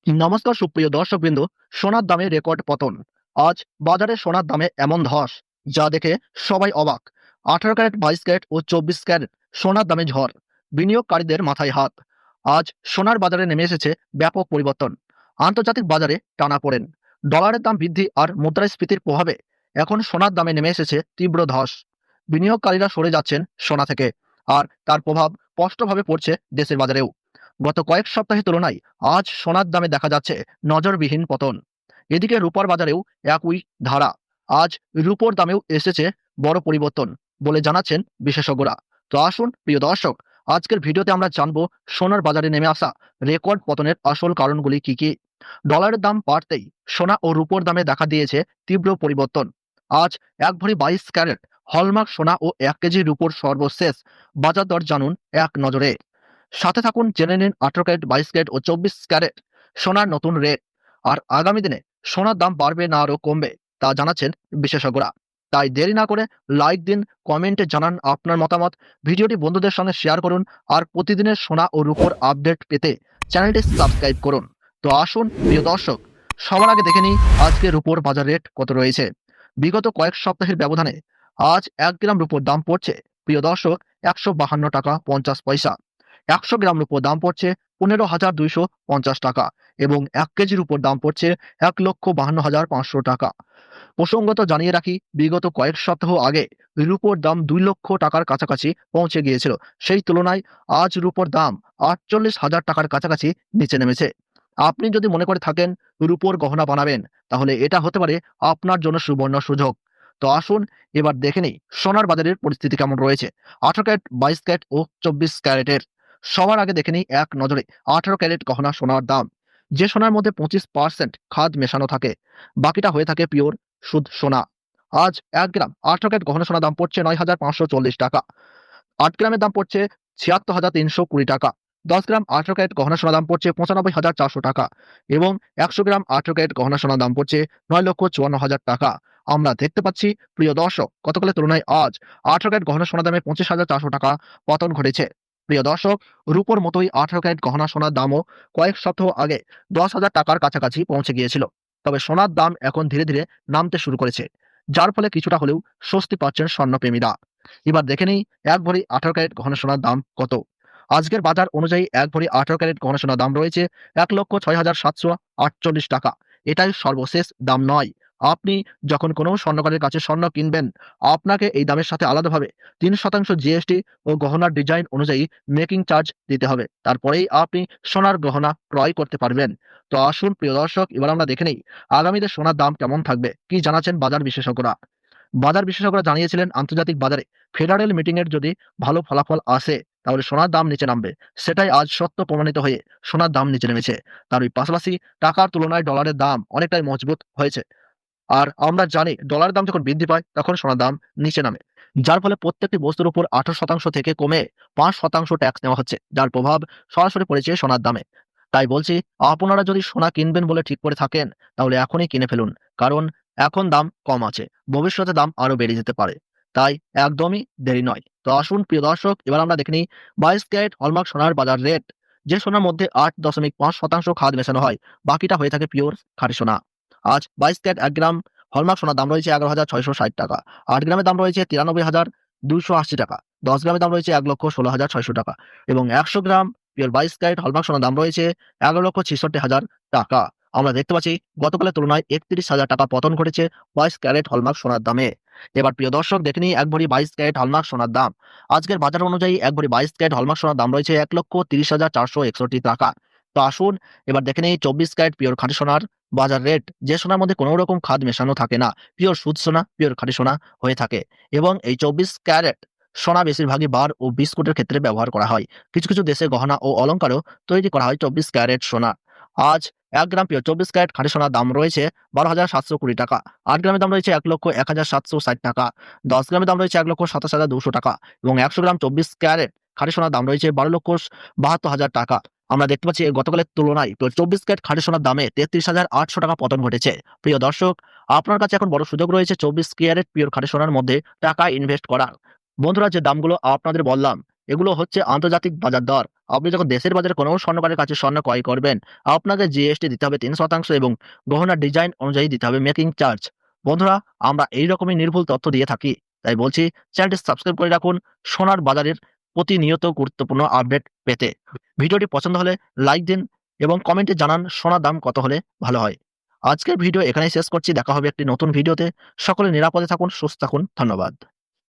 নমস্কার সুপ্রিয় দর্শকবৃন্দ। সোনার দামে রেকর্ড পতন। আজ বাজারে সোনার দামে এমন ধস যা দেখে সবাই অবাক। 18 ক্যারেট, 22 ক্যারেট ও 24 ক্যারেট সোনার দামে ঝড়। বিনিয়োগকারীদের মাথায় হাত। আজ সোনার বাজারে নেমে এসেছে ব্যাপক পরিবর্তন। আন্তর্জাতিক বাজারে টানাপোড়েন, ডলারের দাম বৃদ্ধি আর মুদ্রাস্ফীতির প্রভাবে এখন সোনার দামে নেমে এসেছে তীব্র ধস। বিনিয়োগকারীরা সরে যাচ্ছেন সোনা থেকে, আর তার প্রভাব স্পষ্টভাবে পড়ছে দেশের বাজারেও। গত কয়েক সপ্তাহের তুলনায় আজ সোনার দামে দেখা যাচ্ছে নজরবিহীন পতন। এদিকে রূপার বাজারেও একই ধারা। আজ রূপোর দামেও এসেছে বড় পরিবর্তন বলে জানাচ্ছেন বিশেষজ্ঞরা। তো আসুন প্রিয় দর্শক, আজকের ভিডিওতে আমরা জানবো সোনার বাজারে নেমে আসা রেকর্ড পতনের আসল কারণগুলি কি কি। ডলারের দাম বাড়তেই সোনা ও রূপোর দামে দেখা দিয়েছে তীব্র পরিবর্তন। আজ এক ভরি 22 ক্যারেট হলমার্ক সোনা ও 1 কেজি রূপোর সর্বশেষ বাজার দর জানুন এক নজরে। সাথে থাকুন, জেনে নিন 18 ক্যারেট, 22 ক্যারেট ও 24 ক্যারেট সোনার নতুন রেট। আর আগামী দিনে সোনার দাম বাড়বে না আরও কমবে তা জানাচ্ছেন বিশেষজ্ঞরা। তাই দেরি না করে লাইক দিন, কমেন্টে জানান আপনার মতামত, ভিডিওটি বন্ধুদের সঙ্গে শেয়ার করুন, আর প্রতিদিনের সোনা ও রূপোর আপডেট পেতে চ্যানেলটি সাবস্ক্রাইব করুন। তো আসুন প্রিয় দর্শক, সবার আগে দেখে নিই আজকে রূপোর বাজার রেট কত রয়েছে। বিগত কয়েক সপ্তাহের ব্যবধানে আজ 1 গ্রাম রূপোর দাম পড়ছে প্রিয় দর্শক 152 টাকা 50 পয়সা। 100 গ্রাম রূপোর দাম পড়ছে 15,250 টাকা এবং 1 কেজির উপর দাম পড়ছে 1,52,500 টাকা। প্রসঙ্গত জানিয়ে রাখি, বিগত কয়েক সপ্তাহ আগে রূপোর দাম 2 লক্ষ টাকার কাছাকাছি পৌঁছে গিয়েছিল। সেই তুলনায় আজ রূপোর দাম 48,000 টাকার কাছাকাছি নিচে নেমেছে। আপনি যদি মনে করে থাকেন রূপোর গহনা বানাবেন, তাহলে এটা হতে পারে আপনার জন্য সুবর্ণ সুযোগ। তো আসুন এবার দেখে নিই সোনার বাজারের পরিস্থিতি কেমন রয়েছে 18 ক্যারেট, 22 ক্যারেট ও 24 ক্যারেটের। সবার আগে দেখে নিই এক নজরে 18 ক্যারেট গহনা সোনার দাম। যে সোনার মধ্যে 25% খাদ মেশানো থাকে, বাকিটা হয়ে থাকে পিওর শুদ্ধ সোনা। আজ 1 গ্রাম 18 ক্যারেট গহনা সোনার দাম পড়ছে 9,540 টাকা। 8 গ্রামের দাম পড়ছে 76,320 টাকা। 10 গ্রাম 18 ক্যারেট গহনা সোনার দাম পড়ছে 95,400 টাকা এবং 100 গ্রাম 18 ক্যারেট গহনা সোনার দাম পড়ছে 9,54,000 টাকা। আমরা দেখতে পাচ্ছি প্রিয় দর্শক, গতকালের তুলনায় আজ 18 ক্যারেট গহনা সোনার দামে 25,400 টাকা পতন ঘটেছে। প্রিয় দর্শক, রূপোর মতোই 18 ক্যারেট গহনা সোনার দামও কয়েক সপ্তাহ আগে 10,000 টাকার কাছাকাছি পৌঁছে গিয়েছিল। তবে সোনার দাম এখন ধীরে ধীরে নামতে শুরু করেছে, যার ফলে কিছুটা হলেও স্বস্তি পাচ্ছেন স্বর্ণপ্রেমীরা। এবার দেখে নেই 1 ভরি 18 ক্যারেট গহনা সোনার দাম কত। আজকের বাজার অনুযায়ী 1 ভরি 18 ক্যারেট গহনা সোনার দাম রয়েছে 1,06,748 টাকা। এটাই সর্বশেষ দাম নয়। আপনি যখন কোনো স্বর্ণকারের কাছে স্বর্ণ কিনবেন, আপনাকে এই দামের সাথে আলাদাভাবে 3% জিএসটি ও গহনার ডিজাইন অনুযায়ী মেকিং চার্জ দিতে হবে। তারপরেই আপনি সোনার গহনা ক্রয় করতে পারবেন। তো আসুন প্রিয় দর্শক, এবার আমরা দেখে নেই আগামীতে সোনার দাম কেমন থাকবে, কি জানাচ্ছেন বাজার বিশেষজ্ঞরা। বাজার বিশেষজ্ঞরা জানিয়েছিলেন, আন্তর্জাতিক বাজারে ফেডারেল মিটিংয়ের যদি ভালো ফলাফল আসে, তাহলে সোনার দাম নিচে নামবে। সেটাই আজ সত্য প্রমাণিত হয়ে সোনার দাম নিচে নেমেছে। তার ওই পাশাপাশি টাকার তুলনায় ডলারের দাম অনেকটাই মজবুত হয়েছে। আর আমরা জানি ডলারের দাম যখন বৃদ্ধি পায় তখন সোনার দাম নিচে নামে। যার ফলে প্রত্যেকটি বস্তুর উপর 18% থেকে কমে 5% ট্যাক্স নেওয়া হচ্ছে, যার প্রভাব সরাসরি পড়েছে সোনার দামে। তাই বলছি, আপনারা যদি সোনা কিনবেন বলে ঠিক করে থাকেন, তাহলে এখনই কিনে ফেলুন। কারণ এখন দাম কম আছে, ভবিষ্যতে দাম আরো বেড়ে যেতে পারে। তাই একদমই দেরি নয়। তো আসুন প্রিয় দর্শক, এবার আমরা দেখে নিই 22 ক্যারেট হলমার্ক সোনার বাজার রেট। যে সোনার মধ্যে 8.5% খাদ মেশানো হয়, বাকিটা হয়ে থাকে পিওর খাঁটি সোনা। আজ 22 ক্যারেট 1 গ্রাম হলমার্ক সোনার দাম রয়েছে 11,660 টাকা। 8 গ্রামের দাম রয়েছে 93,280 টাকা। 10 গ্রামের দাম রয়েছে 1,16,600 টাকা এবং 100 গ্রাম পিওর 22 ক্যারেট হলমার্ক সোনার দাম রয়েছে 11,66,000 টাকা। আমরা দেখতে পাচ্ছি গতকালের তুলনায় 31,000 টাকা পতন ঘটেছে 22 ক্যারেট হলমার্ক সোনার দামে। এবার প্রিয় দর্শক দেখে নিই 1 ভরি 22 ক্যারেট হলমার্ক সোনার দাম। আজকের বাজার অনুযায়ী 1 ভরি 22 ক্যারেট হলমার্ক সোনার দাম রয়েছে 1,30,461 টাকা। তো আসুন এবার দেখে নিই 24 ক্যারেট পিওর খাঁটি সোনার বাজার রেট। যে সোনার মধ্যে কোনো রকম খাদ মেশানো থাকে না, পিওর শুদ্ধ সোনা, পিওর খাঁটি সোনা হয়ে থাকে। এবং এই 24 ক্যারেট সোনা বেশিরভাগই বার ও বিস্কুটের ক্ষেত্রে ব্যবহার করা হয়। কিছু কিছু দেশে গহনা ও অলংকারও তৈরি করা হয় 24 ক্যারেট সোনা। আজ 1 গ্রাম পিওর 24 ক্যারেট খাঁটি সোনার দাম রয়েছে 12,720 টাকা। 8 গ্রামের দাম রয়েছে 1,01,760 টাকা। 10 গ্রামের দাম রয়েছে 1,27,200 টাকা এবং 100 গ্রাম 24 ক্যারেট খাঁটি সোনার দাম রয়েছে 12,72,000 টাকা। আমরা দেখতে পাচ্ছি গতকালের তুলনায় 24 ক্যারেট খাঁটি সোনার দামে 33,800 টাকা পতন ঘটেছে। প্রিয় দর্শক, আপনার কাছে এখন বড় সুযোগ রয়েছে 24 ক্যারেট পিওর খাঁটি সোনার মধ্যে টাকা ইনভেস্ট করার। বন্ধুরা, যে দামগুলো আপনাদের বললাম, এগুলো হচ্ছে আন্তর্জাতিক বাজার দর। আপনি যখন দেশের বাজারে কোনো স্বর্ণকারের কাছে স্বর্ণ ক্রয় করবেন, আপনাকে জিএসটি দিতে হবে ৩% এবং গহনার ডিজাইন অনুযায়ী দিতে হবে মেকিং চার্জ। বন্ধুরা, আমরা এই রকমই নির্ভুল তথ্য দিয়ে থাকি। তাই বলছি, চ্যানেলটি সাবস্ক্রাইব করে রাখুন সোনার বাজারের প্রতিনিয়ত গুরুত্বপূর্ণ আপডেট পেতে। ভিডিওটি পছন্দ হলে লাইক দিন এবং কমেন্টে জানান সোনার দাম কত হলে ভালো হয়। আজকের ভিডিও এখানেই শেষ করছি। দেখা হবে একটি নতুন ভিডিওতে। সকলে নিরাপদে থাকুন, সুস্থ থাকুন। ধন্যবাদ।